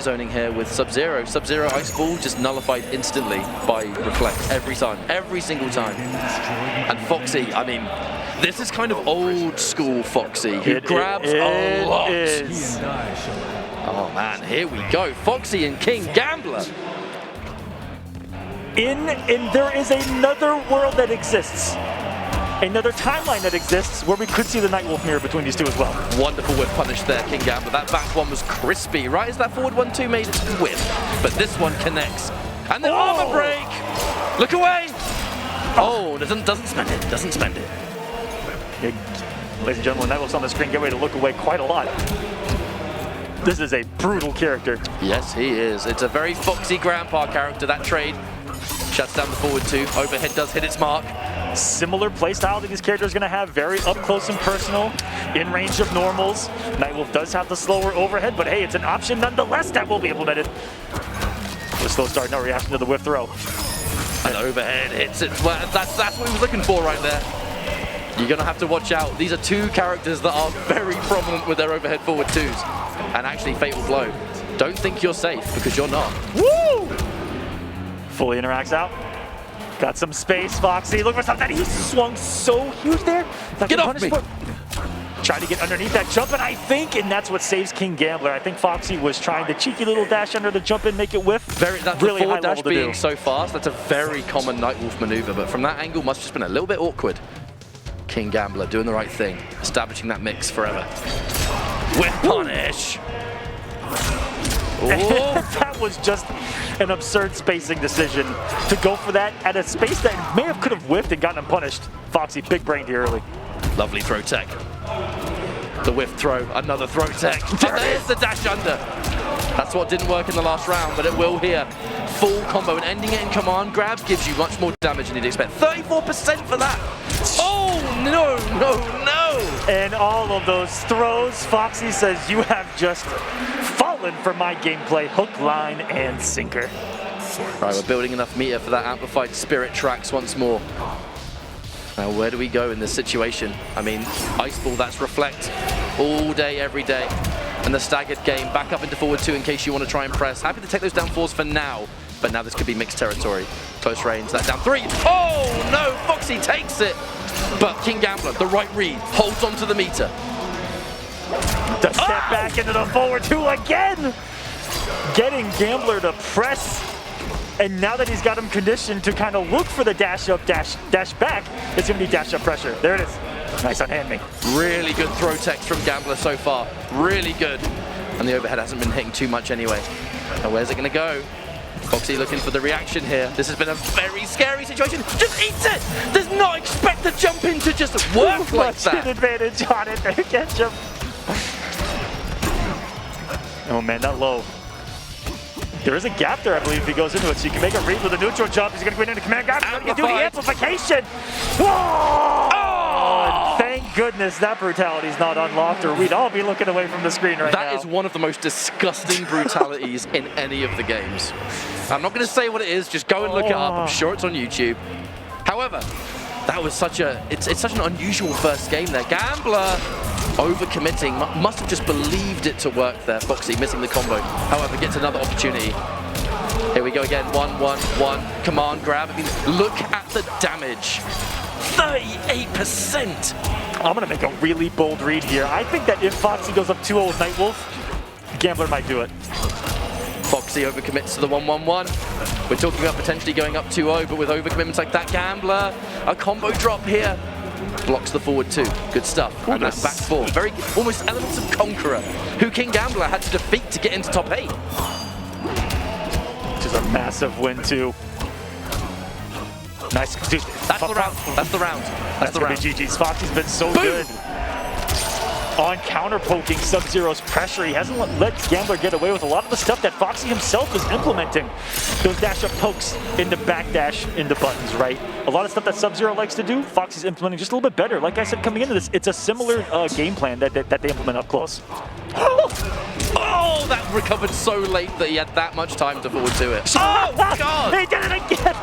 zoning here with Sub-Zero. Sub-Zero Ice Ball just nullified instantly by Reflect every time, every single time. And Foxy, I mean, this is kind of old school Foxy, who grabs a lot. Oh man, here we go. Foxy and KINGGAMBLER. And there is another world that exists. Another timeline that exists where we could see the NIGHTWOLF mirror between these two as well. Wonderful whiff punish there, KINGGAMBLER. That back one was crispy, right as that forward 1-2 made its whiff. But this one connects. And the armor break! Look away! Oh, doesn't spend it, doesn't spend it. Yeah, ladies and gentlemen, NIGHTWOLF's on the screen. Get ready to look away quite a lot. This is a brutal character. Yes, he is. It's a very FOXY GRAMPA character, that trade. Shuts down the forward 2. Overhead does hit its mark. Similar playstyle that these characters are going to have, very up close and personal, in range of normals. NIGHTWOLF does have the slower overhead, but hey, it's an option nonetheless that will be implemented. The slow start, no reaction to the whiff throw. And overhead hits it. Well, that's what he was looking for right there. You're going to have to watch out. These are two characters that are very prominent with their overhead forward 2s. And actually, fatal blow. Don't think you're safe, because you're not. Woo! Fully interacts out. Got some space, Foxy. Look for something. He swung so huge there. Get off me! Trying to get underneath that jump, and and that's what saves KINGGAMBLER. I think Foxy was trying the cheeky little dash under the jump and make it whiff. That's really the forward dash being so fast. That's a very common NIGHTWOLF maneuver, but from that angle must have just been a little bit awkward. KINGGAMBLER doing the right thing, establishing that mix forever. Whiff punish! That was just an absurd spacing decision to go for that at a space that could have whiffed and gotten him punished. Foxy big brained here early. Lovely throw tech. The whiff throw, another throw tech. There's the dash under. That's what didn't work in the last round, but it will here. Full combo and ending it in command grabs gives you much more damage than you'd expect. 34% for that. Oh, no. And all of those throws, Foxy says, you have just fallen for my gameplay, hook, line, and sinker. Right, we're building enough meter for that amplified spirit tracks once more. Now, where do we go in this situation? I mean, Ice Ball, that's Reflect all day, every day. And the staggered game, back up into forward 2 in case you want to try and press. Happy to take those down 4s for now, but now this could be mixed territory. Close range, that down 3. Oh, no, Foxy takes it. But KINGGAMBLER, the right read, holds onto the meter. The step back into the forward 2 again. Getting Gambler to press. And now that he's got him conditioned to kind of look for the dash up, dash back, it's going to be dash up pressure. There it is. Nice on hand me. Really good throw techs from GAMBLER so far. Really good. And the overhead hasn't been hitting too much anyway. Now where's it going to go? Foxy looking for the reaction here. This has been a very scary situation. Just eats it! Does not expect the jump in to just work like that. Much advantage on it there, Ketchup. Oh man, that low. There is a gap there, I believe, if he goes into it, so you can make a read with a neutral jump. He's going to go into command gap. He's going to do the amplification. Whoa! Oh! Thank goodness that brutality is not unlocked, or we'd all be looking away from the screen right now. That is one of the most disgusting brutalities in any of the games. I'm not going to say what it is. Just go and look it up. I'm sure it's on YouTube. However, that was such an unusual first game there. GAMBLER overcommitting, must have just believed it to work there. Foxy missing the combo, however, gets another opportunity. Here we go again, 1-1-1, command grab. I mean, look at the damage, 38%. I'm gonna make a really bold read here. I think that if Foxy goes up 2-0 with NIGHTWOLF, GAMBLER might do it. Foxy overcommits to the 1-1-1. We're talking about potentially going up 2-0, but with overcommitments like that, GAMBLER, a combo drop here. Blocks the forward 2. Good stuff. Ooh, and that back 4. Very almost elements of Conqueror, who KINGGAMBLER had to defeat to get into top 8. Which is a massive win too. Nice. Dude, that's the round. That's the round. That's the round. GG's. Foxy's been so good on counter poking Sub-Zero's pressure. He hasn't let GAMBLER get away with a lot of the stuff that Foxy himself is implementing. Those dash up pokes into back dash into buttons, right? A lot of stuff that Sub-Zero likes to do, Foxy's implementing just a little bit better. Like I said, coming into this, it's a similar game plan that they implement up close. Oh, that recovered so late that he had that much time to forward to it. Oh, God! He did it again!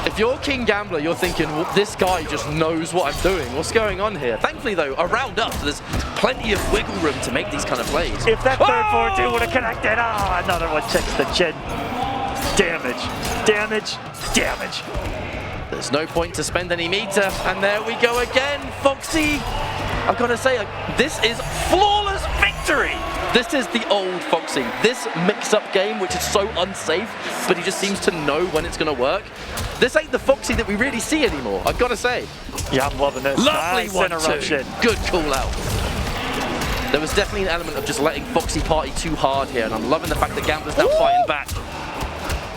If If you're King Gambler, you're thinking, well, this guy just knows what I'm doing. What's going on here? Thankfully, though, around us, there's plenty of wiggle room to make these kind of plays. If that third forward two would have connected, another one checks the chin. Damage, damage, damage. There's no point to spend any meter, and there we go again. Foxy, I've got to say, this is flawless victory. This is the old Foxy. This mix-up game, which is so unsafe, but he just seems to know when it's going to work. This ain't the Foxy that we really see anymore, I've got to say. Yeah, I'm loving this. Lovely nice 1-2. Good call out. There was definitely an element of just letting Foxy party too hard here, and I'm loving the fact that Gambler's now fighting back.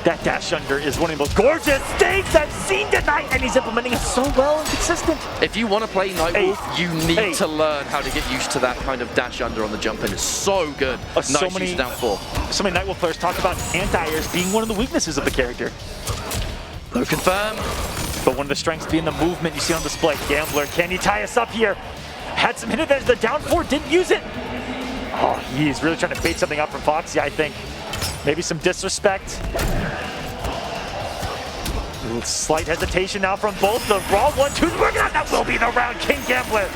That dash under is one of the most gorgeous things I've seen tonight, and he's implementing it so well and consistent. If you want to play Nightwolf, you need to learn how to get used to that kind of dash under on the jump in. It's so good. So many down 4. So many Nightwolf players talk about anti-airs being one of the weaknesses of the character. No confirm. But one of the strengths being the movement you see on display. Gambler, can he tie us up here? Had some hit advantage, the down 4, didn't use it. Oh, he's really trying to bait something up from Foxy, I think. Maybe some disrespect. Slight hesitation now from both. The raw 1-2's working out. That will be the round. KINGGAMBLER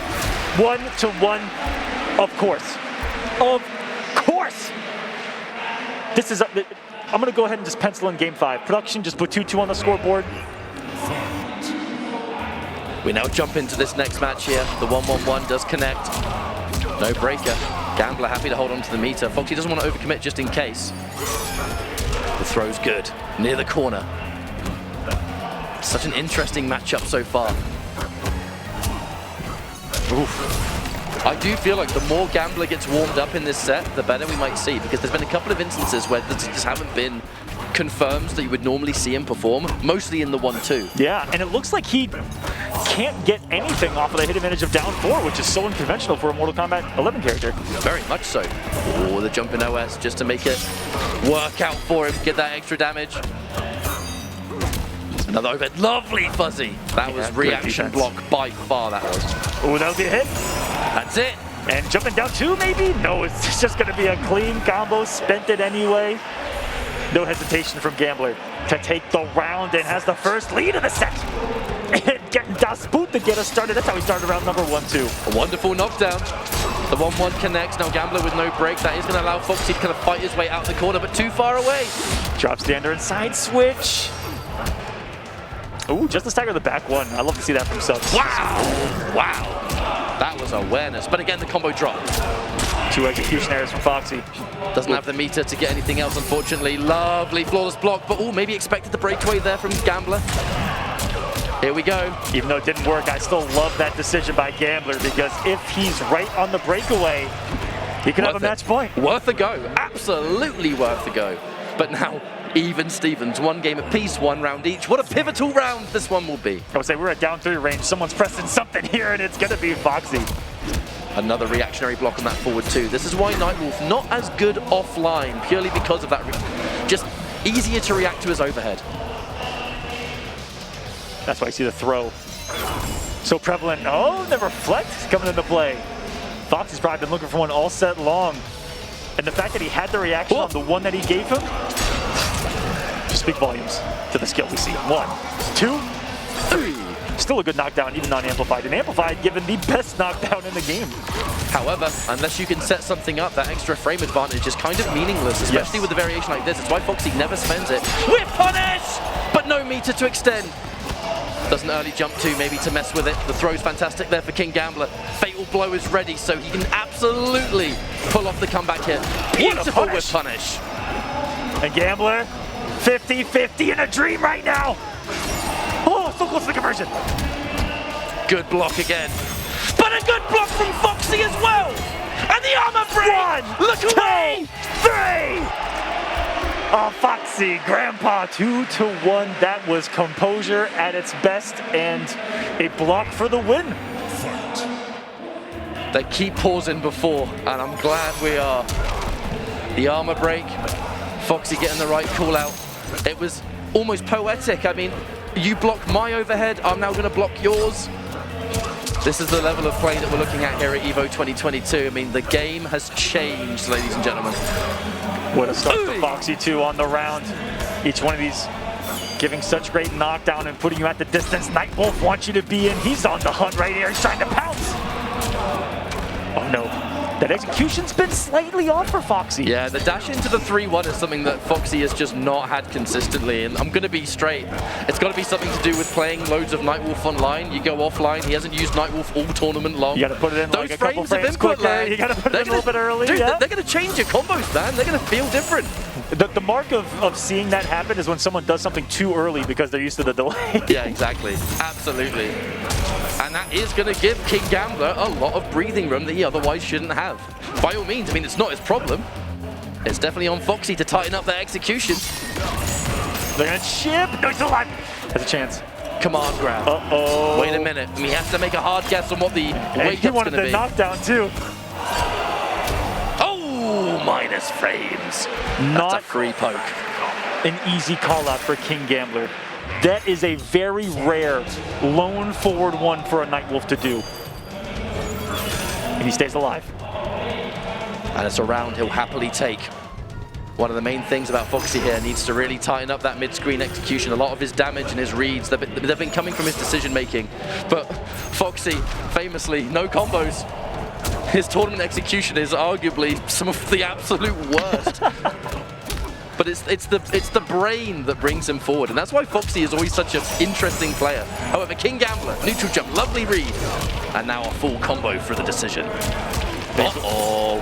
1-1. Of course. Of course. This is. I'm going to go ahead and just pencil in game 5. Production just put 2-2 on the scoreboard. We now jump into this next match here. The 1-1-1 does connect. No breaker. Gambler happy to hold on to the meter. Foxy doesn't want to overcommit just in case. The throw's good. Near the corner. Such an interesting matchup so far. Oof. I do feel like the more Gambler gets warmed up in this set, the better we might see, because there's been a couple of instances where there just haven't been confirms that you would normally see him perform, mostly in the 1-2. Yeah, and it looks like he can't get anything off of the hit advantage of down 4, which is so unconventional for a Mortal Kombat 11 character. Very much so. Oh, the jump in OS just to make it work out for him, get that extra damage. Another overhead. Lovely Fuzzy. That was reaction block by far, that was. Oh, that'll be a hit. That's it. And jumping down 2 maybe? No, it's just going to be a clean combo. Spent it anyway. No hesitation from Gambler to take the round and has the first lead of the set. And getting Das Boot to get us started. That's how we started round number 1-2. A wonderful knockdown. The 1-1 connects. Now Gambler with no break. That is going to allow Foxy to kind of fight his way out the corner, but too far away. Drop stander and side switch. Ooh, just to stagger the back 1. I love to see that from subs. Wow! Wow. That was awareness. But again, the combo drop. 2 execution errors from Foxy. Doesn't have the meter to get anything else, unfortunately. Lovely flawless block, but maybe expected the breakaway there from Gambler. Here we go. Even though it didn't work, I still love that decision by Gambler, because if he's right on the breakaway, he could have a match point. Worth a go. Absolutely worth a go. But now, even Stevens, 1 game apiece, 1 round each. What a pivotal round this one will be. I would say we're at down 3 range. Someone's pressing something here, and it's going to be Foxy. Another reactionary block on that forward 2. This is why Nightwolf not as good offline, purely because of that. Just easier to react to his overhead. That's why I see the throw. So prevalent. Oh, the reflect coming into play. Foxy's probably been looking for one all set long. And the fact that he had the reaction on the one that he gave him, just speak volumes to the skill we see. 1, 2, 3. Still a good knockdown, even non-amplified. And amplified given the best knockdown in the game. However, unless you can set something up, that extra frame advantage is kind of meaningless, especially with a variation like this. It's why Foxy never spends it. Whip punish! But no meter to extend. Does an early jump too, maybe to mess with it. The throw's fantastic there for KINGGAMBLER. Fatal blow is ready, so he can absolutely pull off the comeback here. Beautiful whip punish. And Gambler, 50-50 in a dream right now. Oh, so close to the conversion. Good block again. But a good block from Foxy as well. And the armor break. 1, look away. 3. Oh, FOXY GRAMPA 2-1. That was composure at its best and a block for the win. They keep pausing before, and I'm glad we are. The armor break, Foxy getting the right call out. It was almost poetic. I mean, you block my overhead, I'm now going to block yours. This is the level of play that we're looking at here at EVO 2022. I mean, the game has changed, ladies and gentlemen. What a start for FOXY 2 on the round. Each one of these giving such great knockdown and putting you at the distance NIGHTWOLF wants you to be in. He's on the hunt right here. He's trying to pounce. Oh no. That execution's been slightly off for Foxy. Yeah, the dash into the 3-1 is something that Foxy has just not had consistently, and I'm going to be straight. It's got to be something to do with playing loads of NIGHTWOLF online. You go offline, he hasn't used NIGHTWOLF all tournament long. You got to put it in Those like a couple frames input, quicker. You got to put it in a little bit early. Dude, yeah. they're going to change your combos, man. They're going to feel different. The mark of seeing that happen is when someone does something too early because they're used to the delay. Yeah, exactly. Absolutely. And that is going to give KINGGAMBLER a lot of breathing room that he otherwise shouldn't have. By all means, I mean, it's not his problem. It's definitely on Foxy to tighten up that execution. They're going to chip. No, he's alive. Has a chance. Command grab. Uh-oh. Wait a minute. I mean, he has to make a hard guess on what the weight he is wanted going to the be. knockdown, too. Oh, minus frames. Not That's a free poke. An easy call out for KINGGAMBLER. That is a very rare lone forward one for a NIGHTWOLF to do. And he stays alive. And it's a round he'll happily take. One of the main things about Foxy here, needs to really tighten up that mid-screen execution. A lot of his damage and his reads, they've been coming from his decision-making. But Foxy, famously, no combos. His tournament execution is arguably some of the absolute worst. But it's the brain that brings him forward, and that's why Foxy is always such an interesting player. However, KINGGAMBLER, neutral jump, lovely read, and now a full combo for the decision. Uh-oh.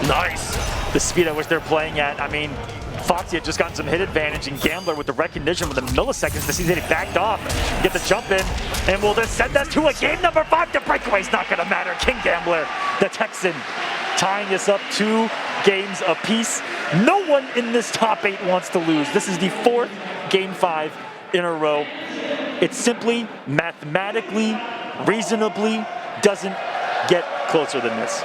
Nice. The speed at which they're playing at, I mean, Foxy had just gotten some hit advantage, and GAMBLER with the recognition with the milliseconds to see that he backed off, get the jump in, and will then send us to a game number 5. The breakaway's not going to matter. KINGGAMBLER, the Texan, tying us up 2 games apiece. No one in this top 8 wants to lose. This is the 4th game 5 in a row. It simply, mathematically, reasonably doesn't get closer than this.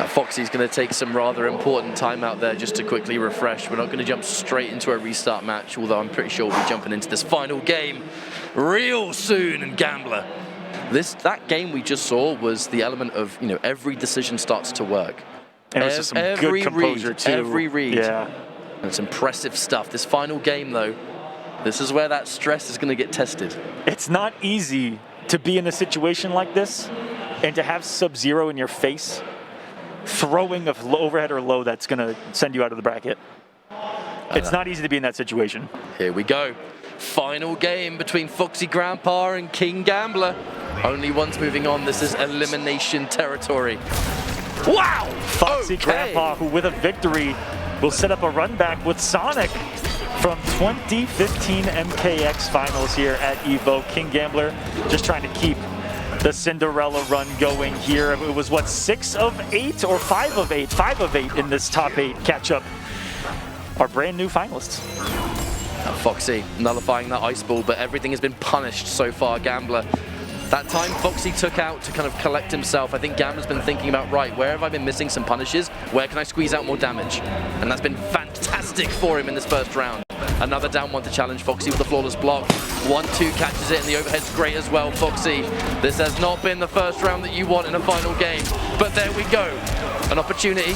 Foxy's going to take some rather important time out there just to quickly refresh. We're not going to jump straight into a restart match, although I'm pretty sure we'll be jumping into this final game real soon. And GAMBLER, that game we just saw was the element of, you know, every decision starts to work. And it was just some good composure too. Every read. Yeah. And it's impressive stuff. This final game, though, this is where that stress is going to get tested. It's not easy to be in a situation like this and to have Sub-Zero in your face, throwing a overhead or low that's going to send you out of the bracket. It's not easy to be in that situation. Here we go. Final game between FOXY GRAMPA and KINGGAMBLER. Only one's moving on. This is elimination territory. Wow! FOXY GRAMPA, who with a victory will set up a run back with Sonic from 2015 MKX finals here at EVO. KINGGAMBLER just trying to keep the Cinderella run going here. It was, what, 6 of 8 or 5 of 8? 5 of 8 in this top 8 catch-up. Our brand new finalists. FOXY nullifying that ice ball, but everything has been punished so far. GAMBLER, that time FOXY took out to kind of collect himself. I think GAMBLER's been thinking about, right, where have I been missing some punishes? Where can I squeeze out more damage? And that's been fantastic for him in this first round. Another down one to challenge FOXY with a flawless block. 1-2 catches it, and the overhead's great as well. FOXY, this has not been the first round that you want in a final game, but there we go. An opportunity,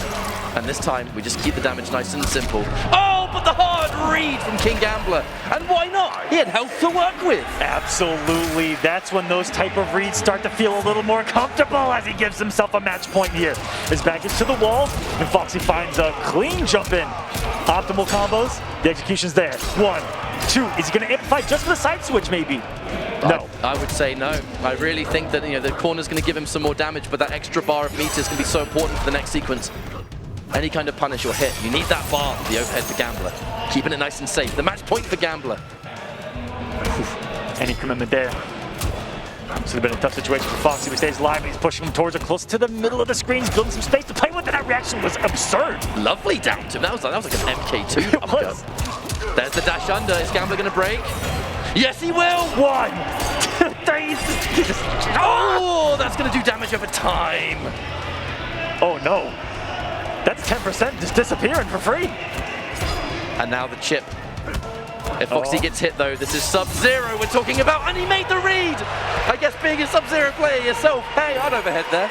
and this time we just keep the damage nice and simple. Oh, but the hard read from KINGGAMBLER, and why not? He had health to work with. Absolutely. That's when those type of reads start to feel a little more comfortable as he gives himself a match point here. His back is to the wall, and FOXY finds a clean jump in. Optimal combos, the execution's there. 1, 2, is he gonna amplify just for the side switch maybe? No. I would say no. I really think that, you know, the corner's going to give him some more damage, but that extra bar of meters can be so important for the next sequence. Any kind of punish or hit, you need that bar for the overhead for GAMBLER. Keeping it nice and safe. The match point for GAMBLER. Any commitment there. This would have been a tough situation for FOXY. He stays alive, and he's pushing him towards it, close to the middle of the screen, building some space to play with, and that reaction was absurd. Lovely down to him. That was like an MK2 uppercut. There's the dash under. Is GAMBLER going to break? Yes, he will! 1, 2, 3. Oh, that's going to do damage over time. Oh no. That's 10% just disappearing for free. And now the chip. If FOXY gets hit though, this is Sub-Zero we're talking about, and he made the read! I guess being a Sub-Zero player yourself, hey, I'd overhead there.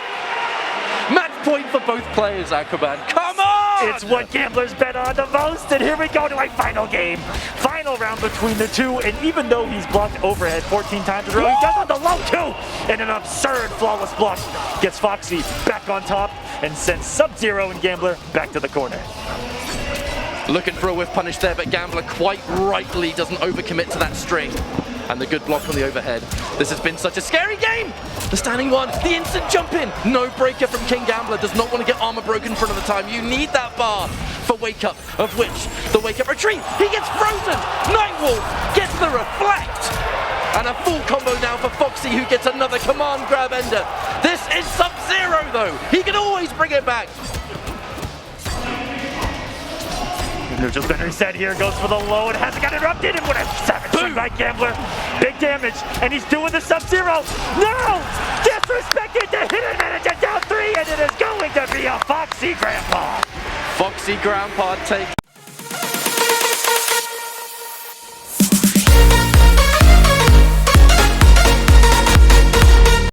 Match point for both players, Aquaman. Come on! It's what gamblers bet on the most, and here we go to a final game. Final round between the two, and even though he's blocked overhead 14 times in a row, he does on the low too! And an absurd flawless block gets Foxy back on top and sends Sub-Zero and Gambler back to the corner. Looking for a whiff punish there, but Gambler quite rightly doesn't overcommit to that string. And the good block on the overhead. This has been such a scary game! The standing one, the instant jump in. No breaker from KINGGAMBLER, does not want to get armor broken for another time. You need that bar for wake up, of which the wake up retreat, he gets frozen! NIGHTWOLF gets the reflect! And a full combo now for Foxy, who gets another command grab ender. This is Sub-Zero though, he can always bring it back. Neutral spin reset here, goes for the low, and hasn't got interrupted, and what a savage swing by Gambler. Big damage, and he's doing the Sub-Zero. No! Disrespected the hidden manager down 3, and it is going to be a Foxy Grandpa. Foxy Grandpa takes